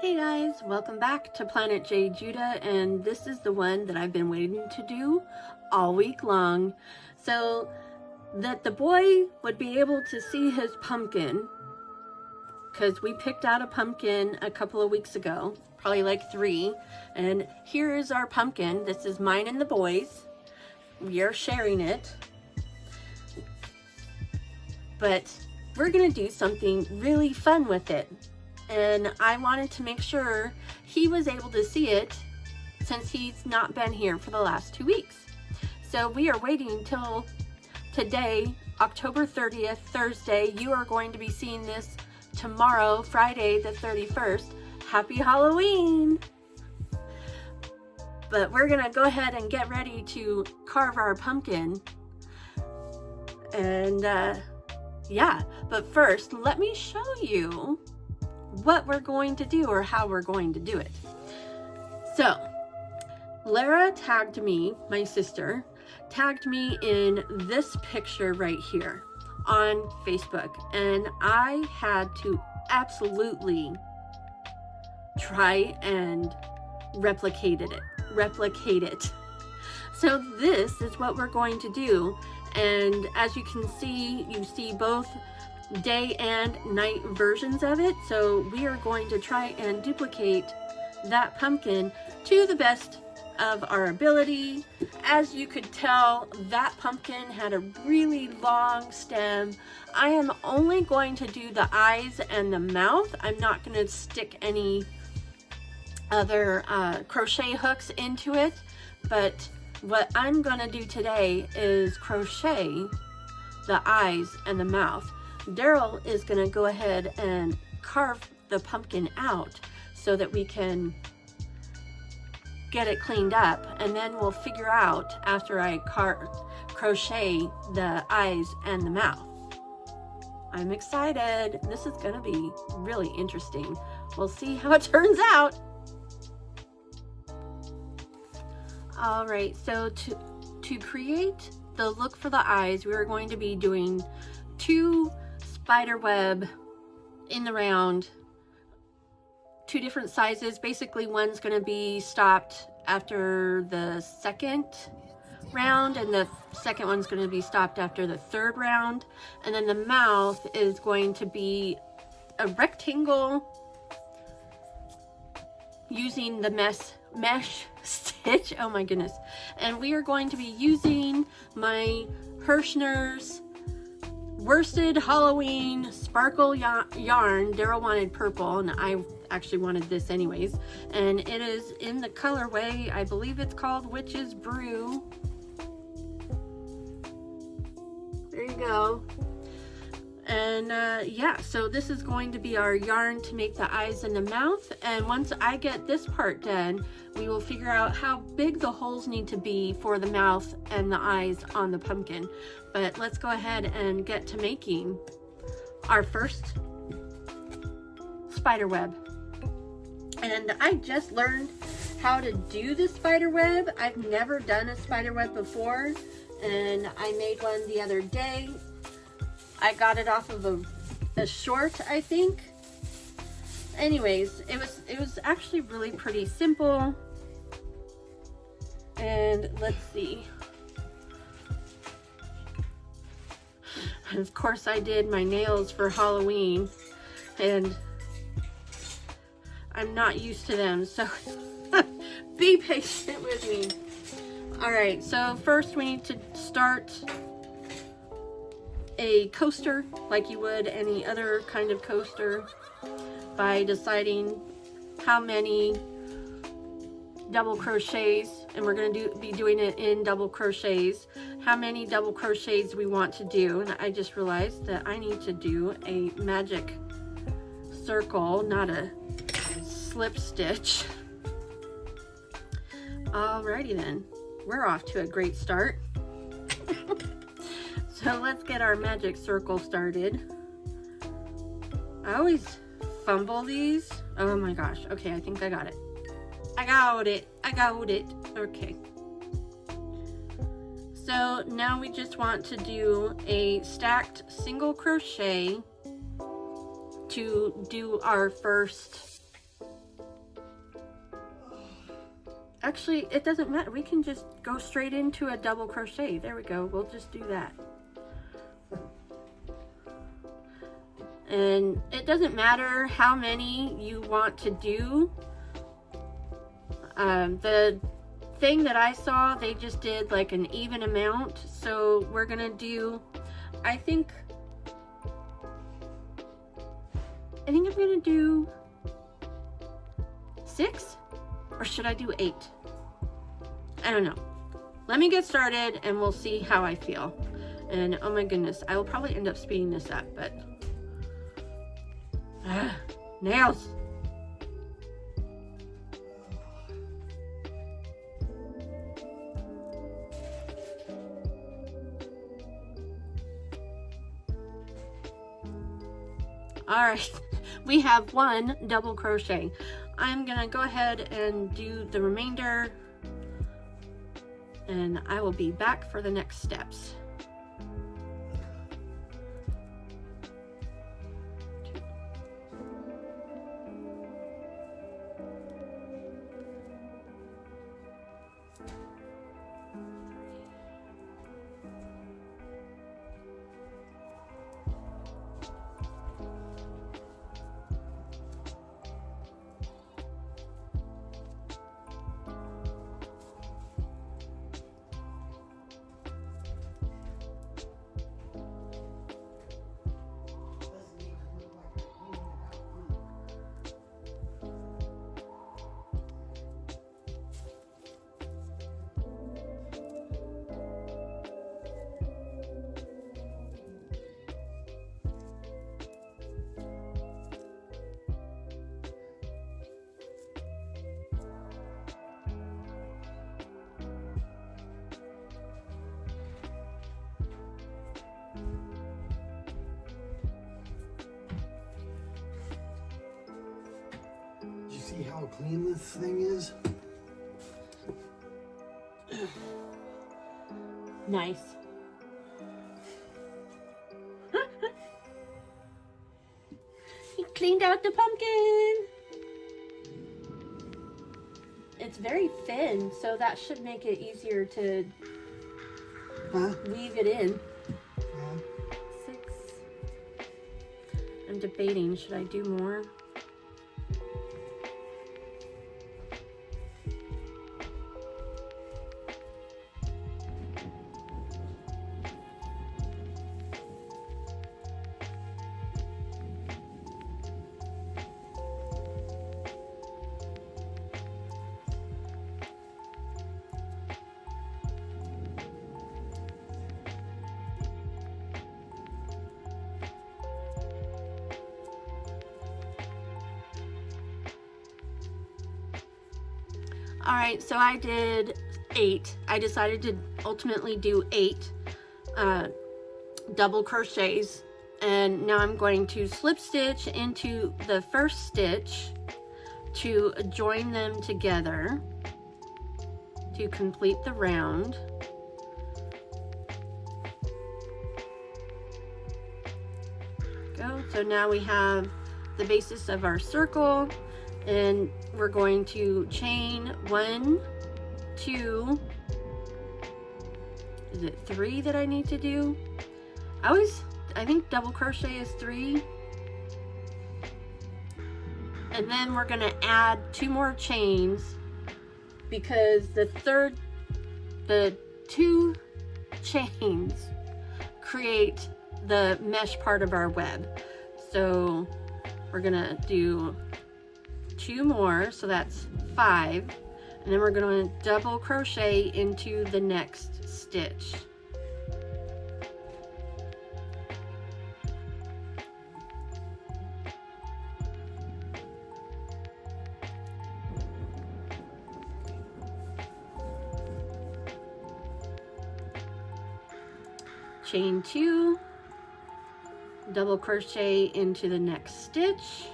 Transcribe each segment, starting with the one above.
Hey guys, welcome back to Planet JeJuDa, and this is the one that I've been waiting to do all week long, so that the boy would be able to see his pumpkin, because we picked out a pumpkin a couple of weeks ago, probably like 3, and here is our pumpkin. This is mine and the boys. We are sharing it, but we're gonna do something really fun with it. And I wanted to make sure he was able to see it since he's not been here for the last 2 weeks. So we are waiting until today, October 30th, Thursday. You are going to be seeing this tomorrow, Friday the 31st. Happy Halloween! But we're gonna go ahead and get ready to carve our pumpkin. And yeah, but first let me show you what we're going to do or how we're going to do it. So Lara tagged me, my sister tagged me in this picture right here on Facebook, and I had to absolutely try and replicate it. So this is what we're going to do, and as you can see, you see both day and night versions of it. So we are going to try and duplicate that pumpkin to the best of our ability. As you could tell, that pumpkin had a really long stem. I am only going to do the eyes and the mouth. I'm not going to stick any other crochet hooks into it, but what I'm going to do today is crochet the eyes and the mouth. Darrel is going to go ahead and carve the pumpkin out so that we can get it cleaned up, and then we'll figure out after I crochet the eyes and the mouth. I'm excited. This is going to be really interesting. We'll see how it turns out. All right, so to create the look for the eyes, we are going to be doing 2 spider web in the round, 2 different sizes. Basically, one's going to be stopped after the second round, and the second one's going to be stopped after the 3rd round. And then the mouth is going to be a rectangle using the mesh stitch. Oh my goodness. And we are going to be using my Hirschner's Worsted Halloween Sparkle yarn. Darrel wanted purple, and I actually wanted this anyways. And it is in the colorway, I believe it's called Witch's Brew. There you go. And yeah, so this is going to be our yarn to make the eyes and the mouth. And once I get this part done, we will figure out how big the holes need to be for the mouth and the eyes on the pumpkin. But let's go ahead and get to making our first spider web. And I just learned how to do the spider web. I've never done a spider web before, and I made one the other day. I got it off of a short, I think. Anyways, it was actually really pretty simple. And let's see. Of course, I did my nails for Halloween, and I'm not used to them, so be patient with me. All right, so first we need to start a coaster like you would any other kind of coaster by deciding how many double crochets, and we're going to be doing it in double crochets, how many double crochets we want to do. And I just realized that I need to do a magic circle, not a slip stitch. Alrighty then, we're off to a great start. So let's get our magic circle started. I always fumble these. Oh my gosh. Okay, I think I got it. I got it. Okay. So now we just want to do a stacked single crochet to do our first Actually, it doesn't matter. We can just go straight into a double crochet. There we go. We'll just do that. And it doesn't matter how many you want to do. The thing that I saw, they just did like an even amount. So we're gonna do, I think I'm gonna do 6, or should I do 8? I don't know. Let me get started and we'll see how I feel. And oh my goodness, I will probably end up speeding this up, but nails. All right, we have 1 double crochet. I'm gonna go ahead and do the remainder, and I will be back for the next steps. See how clean this thing is? Nice. He cleaned out the pumpkin. It's very thin, so that should make it easier to weave it in. 6. I'm debating, should I do more? All right, so I did 8. I decided to ultimately do 8 double crochets, and now I'm going to slip stitch into the first stitch to join them together to complete the round. Go. So now we have the basis of our circle, and we're going to chain 1, 2, is it 3 that I need to do? I think double crochet is 3. And then we're gonna add 2 more chains because the 2 chains create the mesh part of our web. So we're gonna do 2 more, so that's 5, and then we're going to double crochet into the next stitch. Chain 2, double crochet into the next stitch.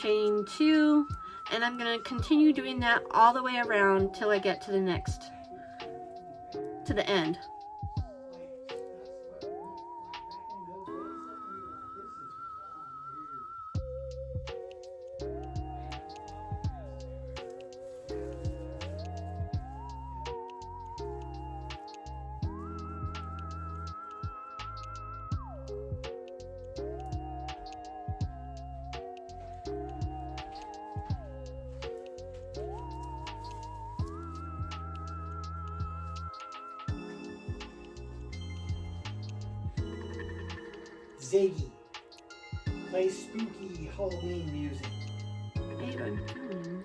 Chain 2, And I'm going to continue doing that all the way around till I get to the end. Ziggy, play spooky Halloween music. Babe, I'm coming.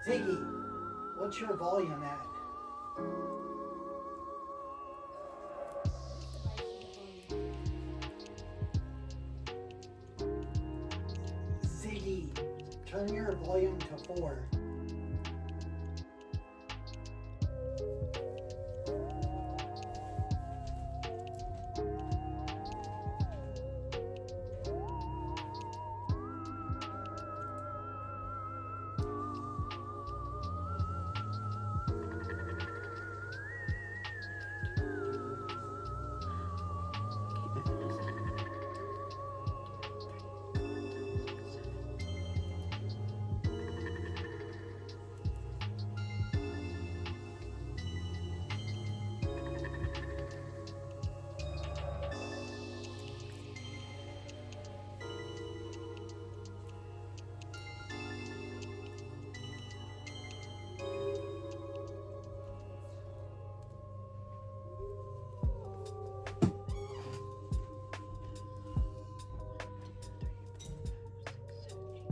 Ziggy, what's your volume at? Ziggy, turn your volume to 4.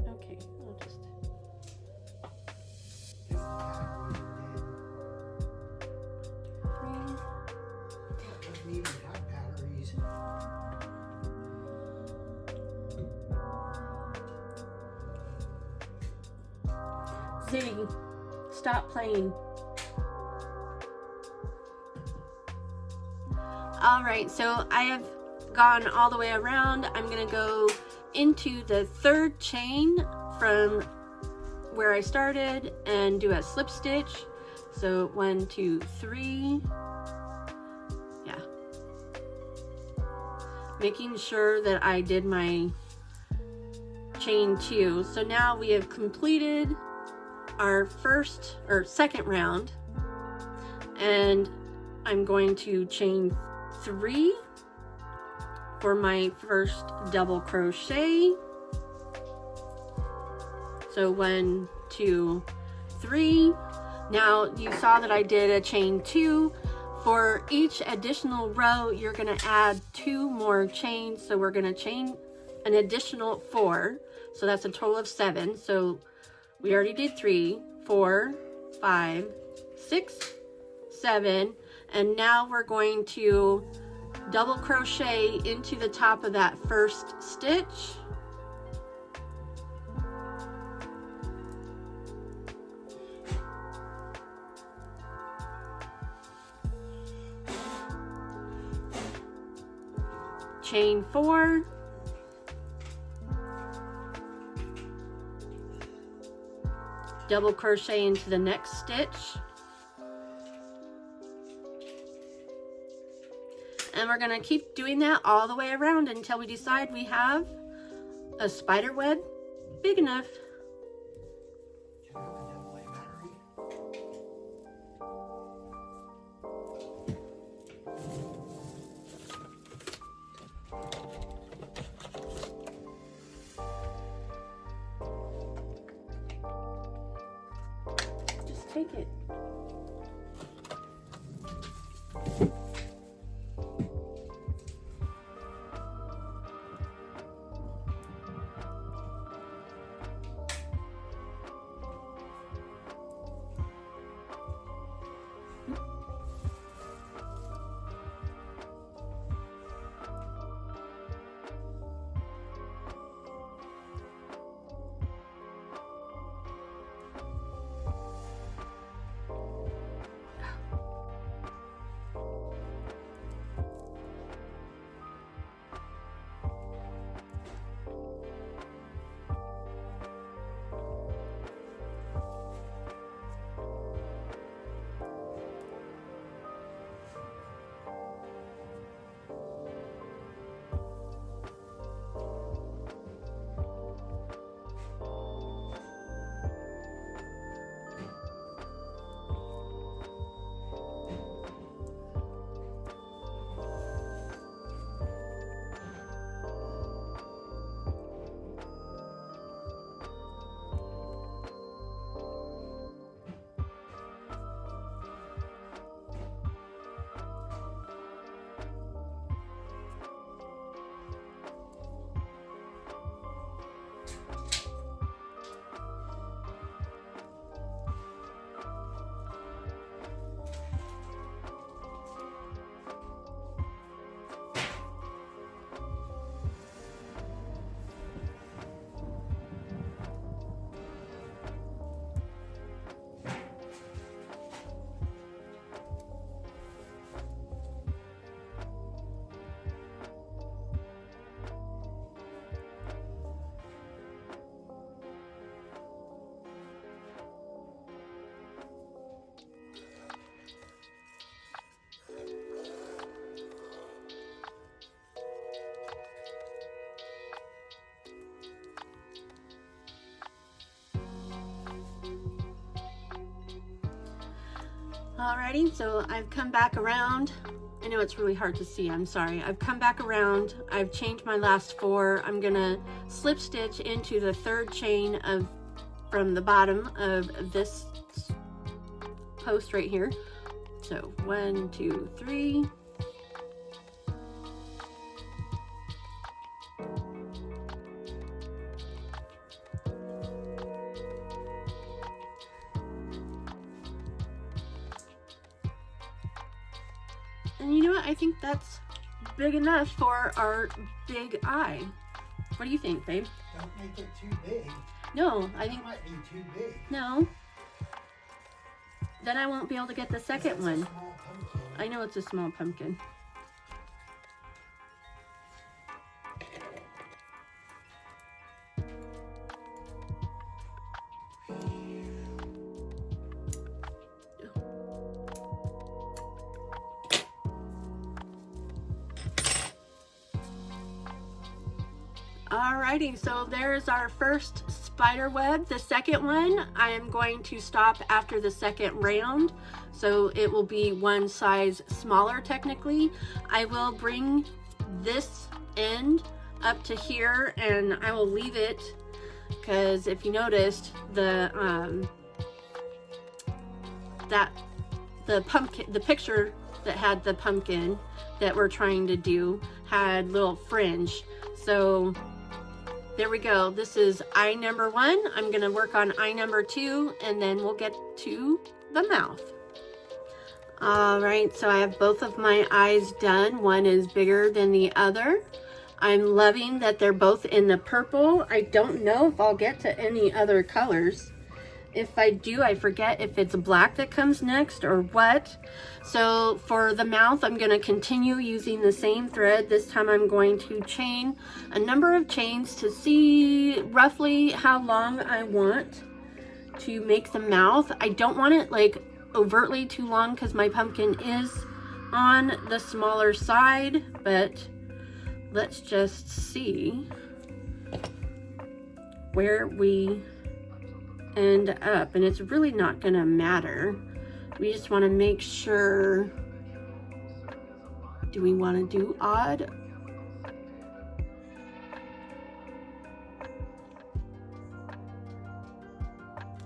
Okay, I'll just... Doesn't even have batteries. Ziggy, stop playing. Alright, so I have gone all the way around. I'm going to go into the third chain from where I started and do a slip stitch. So 1, 2, 3. Yeah. Making sure that I did my chain 2. So now we have completed our second round, and I'm going to chain 3 for my first double crochet. So 1, 2, 3. Now you saw that I did a chain 2. For each additional row, you're going to add 2 more chains. So we're going to chain an additional 4. So that's a total of 7. So we already did 3, 4, 5, 6, 7. And now we're going to double crochet into the top of that first stitch. Chain 4. Double crochet into the next stitch. And we're going to keep doing that all the way around until we decide we have a spider web big enough. Can I have a double A battery? Just take it. Alrighty, so I've come back around. I know it's really hard to see, I'm sorry. I've come back around, I've changed my last 4. I'm gonna slip stitch into the 3rd chain from the bottom of this post right here. So 1, 2, 3. And you know what? I think that's big enough for our big eye. What do you think, babe? Don't make it too big. No, I think... It might be too big. No. Then I won't be able to get the second one. I know it's a small pumpkin. Alrighty, so there's our first spider web. The second one, I am going to stop after the second round, so it will be one size smaller technically. I will bring this end up to here and I will leave it because if you noticed, the picture that had the pumpkin that we're trying to do had little fringe. So there we go. This is eye number 1. I'm gonna work on eye number 2 and then we'll get to the mouth. All right, so I have both of my eyes done. One is bigger than the other. I'm loving that they're both in the purple. I don't know if I'll get to any other colors. If I do, I forget if it's black that comes next or what. So for the mouth, I'm going to continue using the same thread. This time I'm going to chain a number of chains to see roughly how long I want to make the mouth. I don't want it like overtly too long because my pumpkin is on the smaller side, but let's just see where we end up, and it's really not gonna matter. We just want to make sure, do we want to do odd?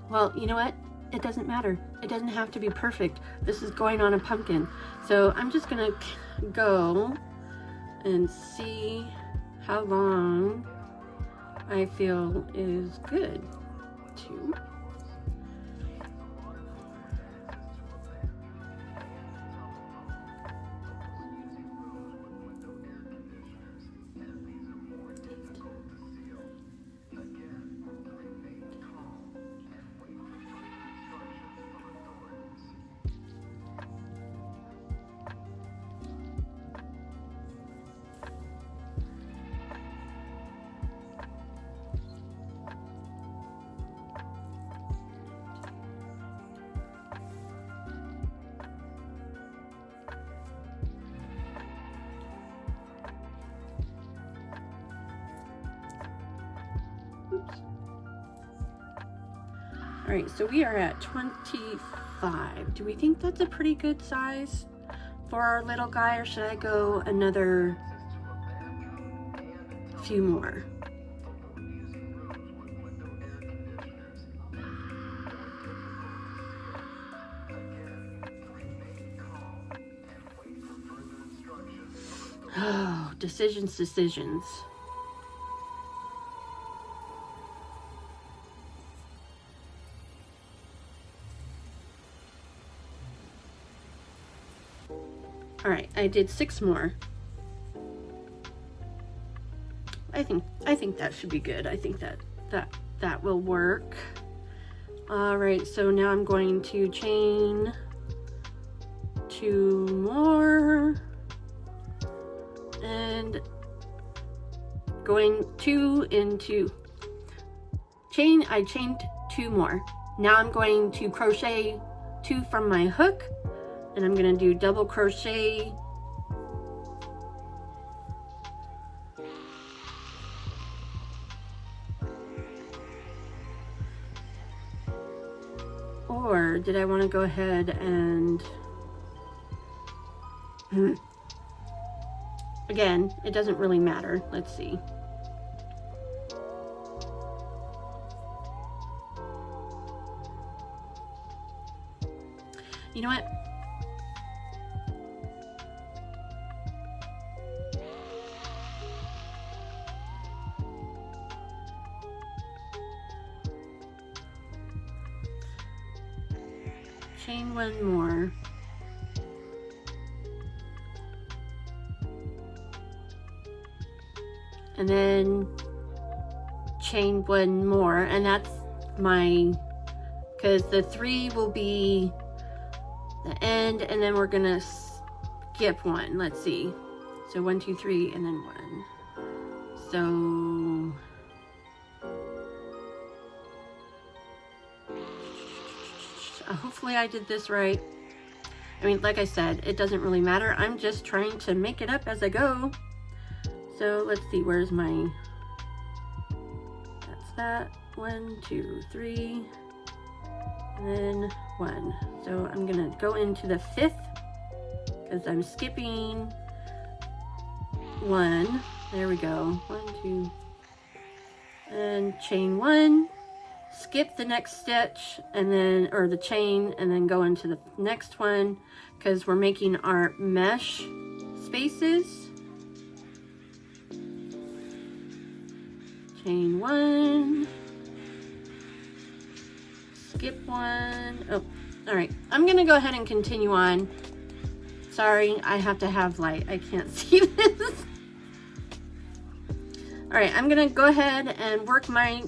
Well, you know what? It doesn't matter. It doesn't have to be perfect. This is going on a pumpkin. So I'm just gonna go and see how long I feel is good. 2. All right, so we are at 25. Do we think that's a pretty good size for our little guy, or should I go another few more? Oh, decisions. All right, I did 6 more. I think that should be good. I think that will work. All right, so now I'm going to chain 2 more and going 2 into chain. I chained 2 more. Now I'm going to crochet 2 from my hook, and I'm going to do double crochet or did I want to go ahead and again, it doesn't really matter. Let's see. You know what? Chain one more. And then chain one more, and that's my, because the 3 will be the end, and then we're gonna skip one. Let's see. So 1, 2, 3, and then 1. So hopefully I did this right. I mean, like I said, it doesn't really matter. I'm just trying to make it up as I go. So let's see, where's my, that's that. 1, 2, 3, and then 1. So I'm gonna go into the 5th because I'm skipping 1. There we go. 1, 2, and chain 1. Skip the next stitch and then, or the chain, and then go into the next one because we're making our mesh spaces. Chain 1, skip 1. Oh, all right. I'm gonna go ahead and continue on. Sorry, I have to have light. I can't see this. All right, I'm gonna go ahead and work my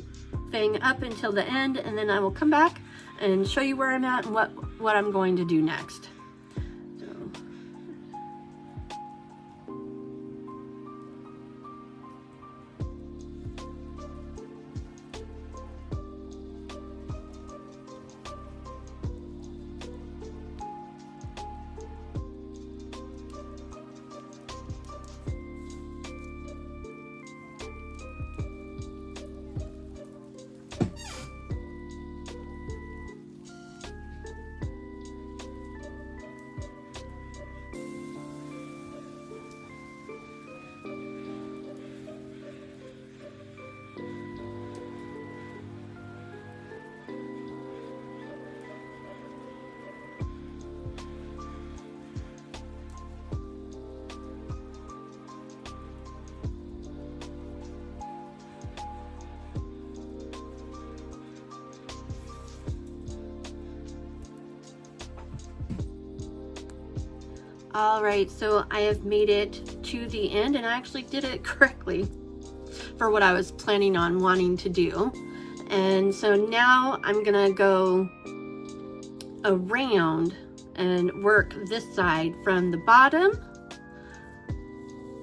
thing up until the end, and then I will come back and show you where I'm at and what I'm going to do next. All right, so I have made it to the end, and I actually did it correctly for what I was planning on wanting to do. And so now I'm gonna go around and work this side from the bottom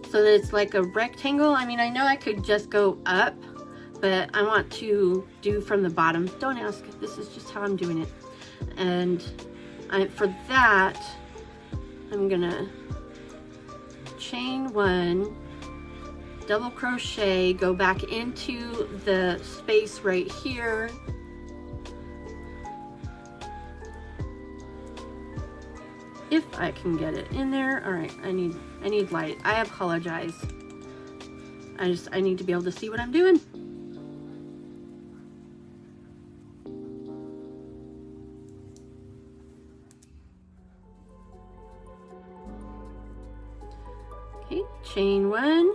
so that it's like a rectangle. I mean, I know I could just go up, but I want to do from the bottom. Don't ask, this is just how I'm doing it. And for that, I'm gonna chain 1, double crochet, go back into the space right here, if I can get it in there. All right, I need light. I apologize. I need to be able to see what I'm doing. Okay, chain 1,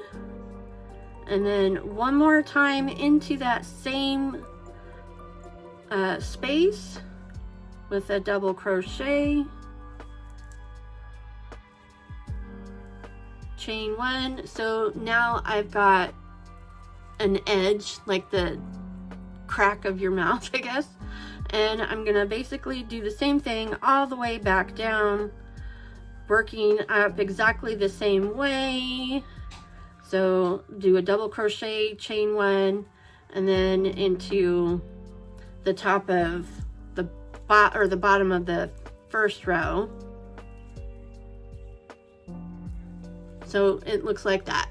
and then one more time into that same space with a double crochet, chain 1. So now I've got an edge, like the crack of your mouth, I guess, and I'm gonna basically do the same thing all the way back down, working up exactly the same way. So do a double crochet, chain 1, and then into the top of the bottom of the first row. So it looks like that.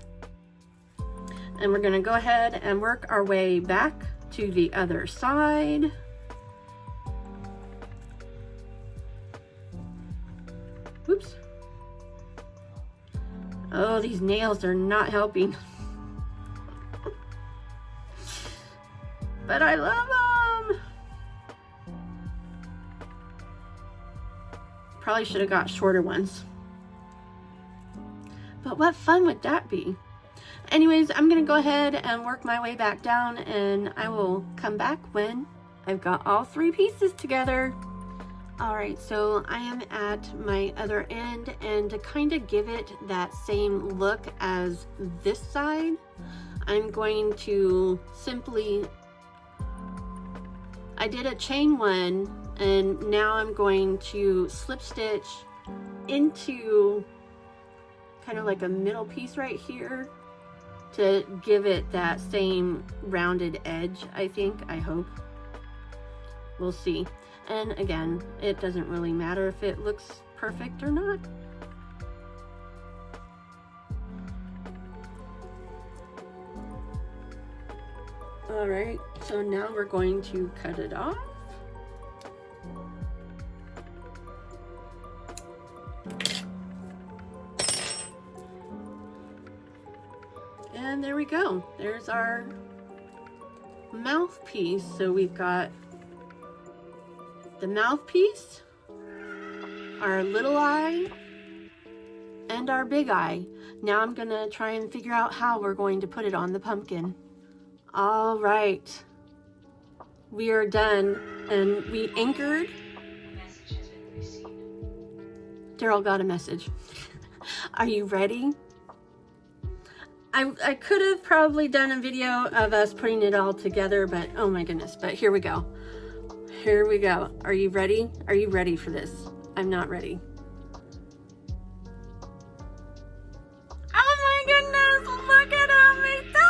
And we're gonna go ahead and work our way back to the other side. Oh, these nails are not helping. But I love them. Probably should have got shorter ones. But what fun would that be? Anyways, I'm gonna go ahead and work my way back down, and I will come back when I've got all 3 pieces together. All right, so I am at my other end, and to kind of give it that same look as this side, I'm going to simply, I did a chain one, and now I'm going to slip stitch into kind of like a middle piece right here to give it that same rounded edge, I think, I hope. We'll see. And again, it doesn't really matter if it looks perfect or not. All right, so now we're going to cut it off. And there we go. There's our mouthpiece. So we've got the mouthpiece, our little eye, and our big eye. Now I'm gonna try and figure out how we're going to put it on the pumpkin. All right, we are done, and we anchored. Darrel got a message. Are you ready? I could have probably done a video of us putting it all together, but oh my goodness, but here we go. Here we go. Are you ready? Are you ready for this? I'm not ready. Oh my goodness, look at him, he's so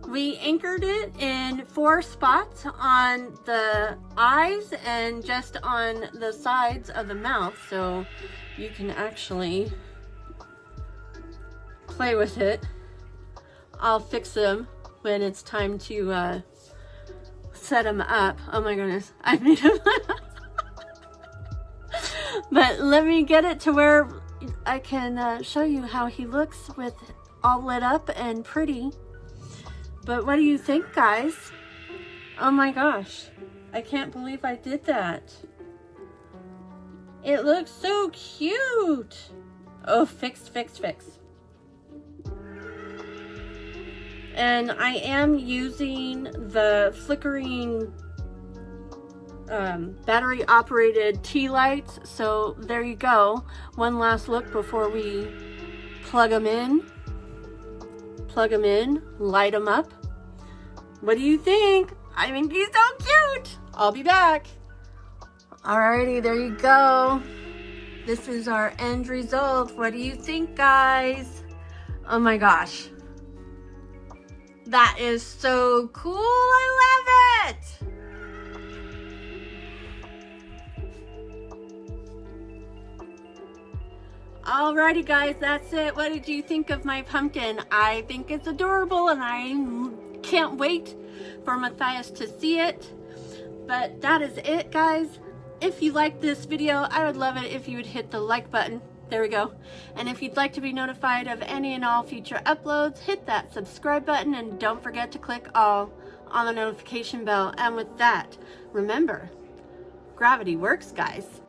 cute! We anchored it in 4 spots on the eyes and just on the sides of the mouth, so you can actually play with it. I'll fix them when it's time to set them up. Oh my goodness, I made him. But let me get it to where I can show you how he looks with all lit up and pretty. But what do you think, guys? Oh my gosh, I can't believe I did that. It looks so cute. Oh, fixed. And I am using the flickering battery operated tea lights. So there you go. One last look before we plug them in, light them up. What do you think? I think he's so cute. I'll be back. Alrighty, there you go. This is our end result. What do you think, guys? Oh my gosh. That is so cool. I love it. Alrighty guys, that's it. What did you think of my pumpkin? I think it's adorable, and I can't wait for Matthias to see it. But that is it, guys. If you liked this video, I would love it if you would hit the like button. There we go. And if you'd like to be notified of any and all future uploads, hit that subscribe button, and don't forget to click all on the notification bell. And with that, remember, gravity works, guys.